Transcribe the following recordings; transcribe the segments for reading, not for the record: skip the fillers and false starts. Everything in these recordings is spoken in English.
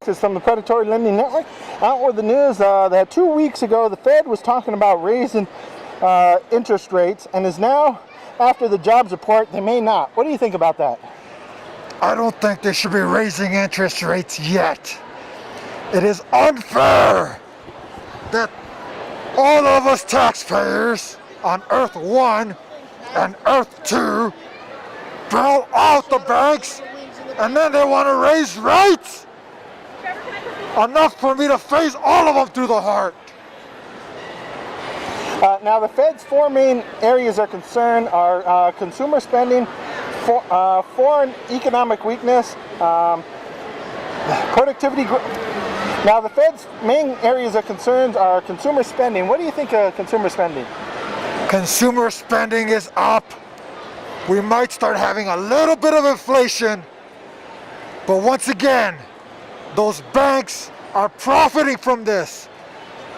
This is from the Predatory Lending Network. Out with the news that 2 weeks ago the Fed was talking about raising interest rates, and is now, after the jobs report, they may not. What do you think about that? I don't think they should be raising interest rates yet. It is unfair that all of us taxpayers on Earth 1 and Earth 2 bail out the banks, and then they want to raise rates. Enough for me to face all of them through the heart. Now, the Fed's four main areas of concern are consumer spending, foreign economic weakness, productivity. Now, the Fed's main areas of concerns are consumer spending. What do you think of consumer spending? Consumer spending is up. We might start having a little bit of inflation, but once again, those banks are profiting from this.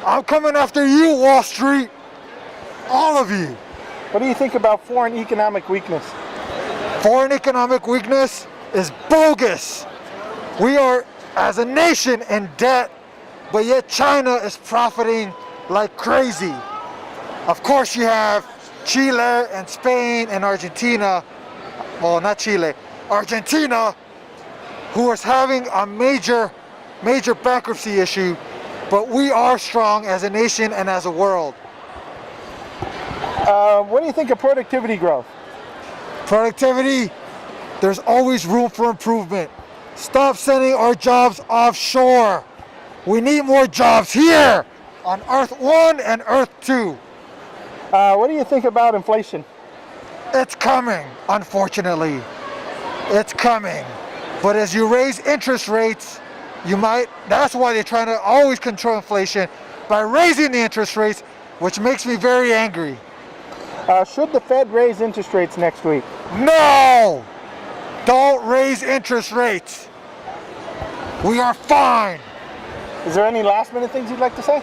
I'm coming after you, Wall Street. All of you. What do you think about foreign economic weakness? Foreign economic weakness is bogus. We are, as a nation, in debt, but yet China is profiting like crazy. Of course, you have Chile and Spain and Argentina, well, not Chile, Argentina, who is having a major bankruptcy issue, but we are strong as a nation and as a world. What do you think of productivity growth? Productivity, there's always room for improvement. Stop sending our jobs offshore. We need more jobs here on Earth 1 and Earth 2. What do you think about inflation? It's coming, unfortunately. It's coming. But as you raise interest rates, that's why they're trying to always control inflation by raising the interest rates, which makes me very angry. Should the Fed raise interest rates next week? No! Don't raise interest rates. We are fine. Is there any last minute things you'd like to say?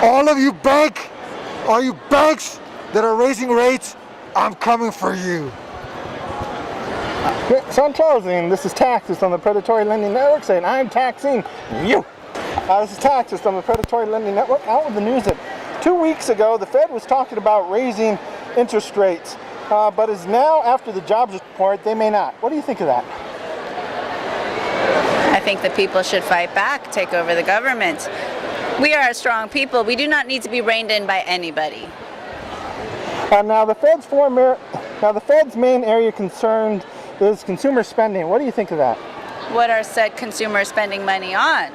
All you banks that are raising rates, I'm coming for you. So in closing, this is Taxes on the Predatory Lending Network saying, I'm taxing you. This is Taxes on the Predatory Lending Network. Out with the news that 2 weeks ago the Fed was talking about raising interest rates, but is now, after the jobs report, they may not. What do you think of that? I think the people should fight back, take over the government. We are a strong people. We do not need to be reined in by anybody. Now, the Fed's main area of concern is consumer spending. What do you think of that? What are said consumers spending money on?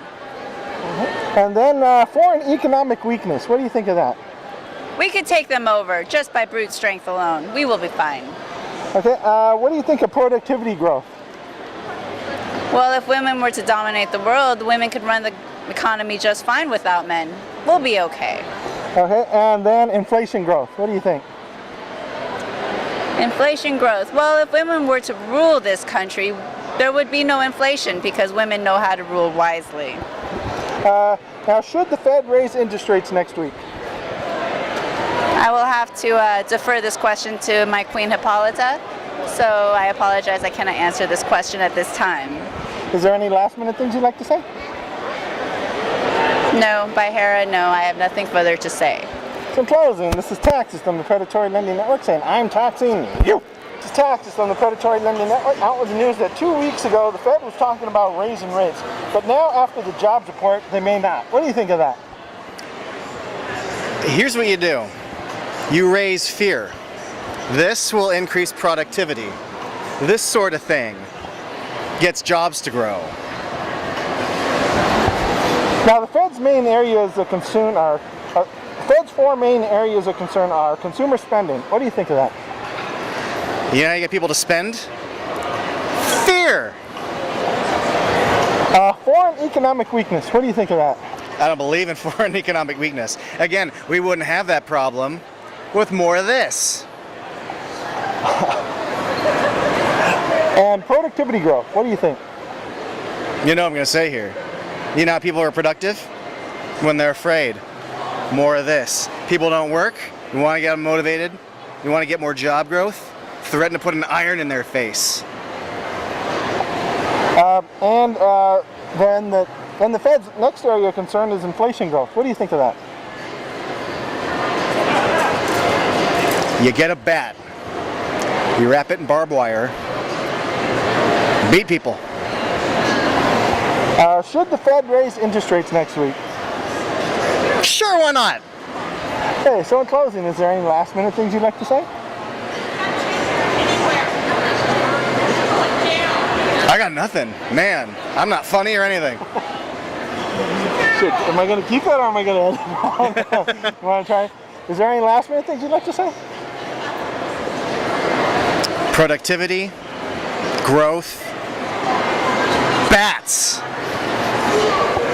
And then foreign economic weakness. What do you think of that? We could take them over just by brute strength alone. We will be fine. Okay. What do you think of productivity growth? Well, if women were to dominate the world, women could run the economy just fine without men. We'll be okay. Okay. And then inflation growth. What do you think? Inflation growth. Well, if women were to rule this country, there would be no inflation because women know how to rule wisely. Now, should the Fed raise interest rates next week? I will have to defer this question to my Queen Hippolyta, so I apologize, I cannot answer this question at this time. Is there any last minute things you'd like to say? No, by Hera, no, I have nothing further to say. So in closing, this is Taxes on the Predatory Lending Network saying, I'm taxing you. This is Taxes on the Predatory Lending Network. Out with the news that 2 weeks ago the Fed was talking about raising rates, but now, after the jobs report, they may not. What do you think of that? Here's what you do. You raise fear. This will increase productivity. This sort of thing gets jobs to grow. Now, the Fed's main areas of concern are Fed's four main areas of concern are consumer spending. What do you think of that? You know how you get people to spend? Fear! Foreign economic weakness. What do you think of that? I don't believe in foreign economic weakness. Again, we wouldn't have that problem with more of this. And productivity growth. What do you think? You know what I'm going to say here. You know how people are productive? When they're afraid. More of this. People don't work. You want to get them motivated. You want to get more job growth. Threaten to put an iron in their face. Then the Fed's next area of concern is inflation growth. What do you think of that? You get a bat, you wrap it in barbed wire, beat people. Should the Fed raise interest rates next week? Sure, why not? Okay, so in closing, is there any last minute things you'd like to say? I got nothing. Man, I'm not funny or anything. Shit, am I going to keep that or am I going to end it? You want to try? Is there any last minute things you'd like to say? Productivity, growth, bats.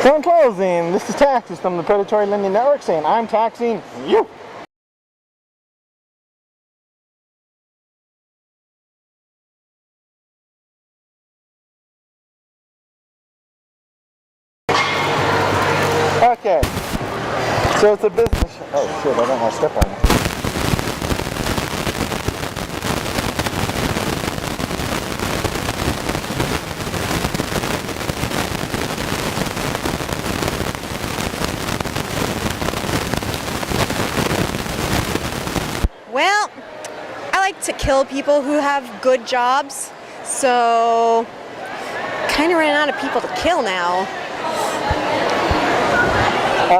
So in closing, this is Taxes from the Predatory Lending Network saying I'm taxing you. Okay, so it's a business. Oh shit, I don't want to step on it. Well, I like to kill people who have good jobs, so kind of ran out of people to kill now.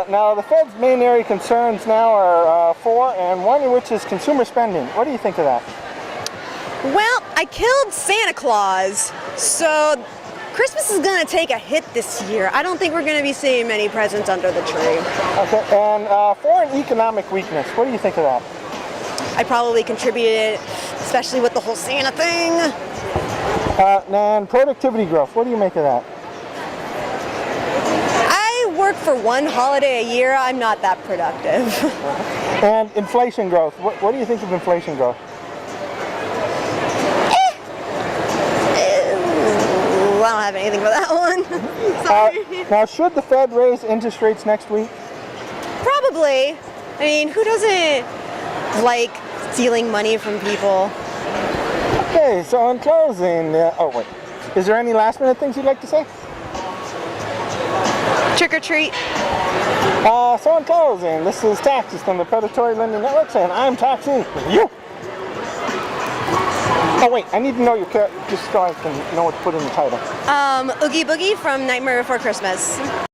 Now, the Fed's main area of concerns now are four, and one of which is consumer spending. What do you think of that? Well, I killed Santa Claus, so Christmas is going to take a hit this year. I don't think we're going to be seeing many presents under the tree. Okay, and foreign economic weakness. What do you think of that? I probably contributed, especially with the whole Santa thing. And productivity growth. What do you make of that? I work for one holiday a year. I'm not that productive. And inflation growth. What do you think of inflation growth? I don't have anything for that one. Sorry. Now, should the Fed raise interest rates next week? Probably. I mean, who doesn't like stealing money from people? Okay, so in closing, oh wait, is there any last minute things you'd like to say? Trick or treat. So in closing, this is Taxes from the Predatory Lending Network saying I'm taxing you. Oh wait, I need to know your character just so I can know what to put in the title. Oogie Boogie from Nightmare Before Christmas.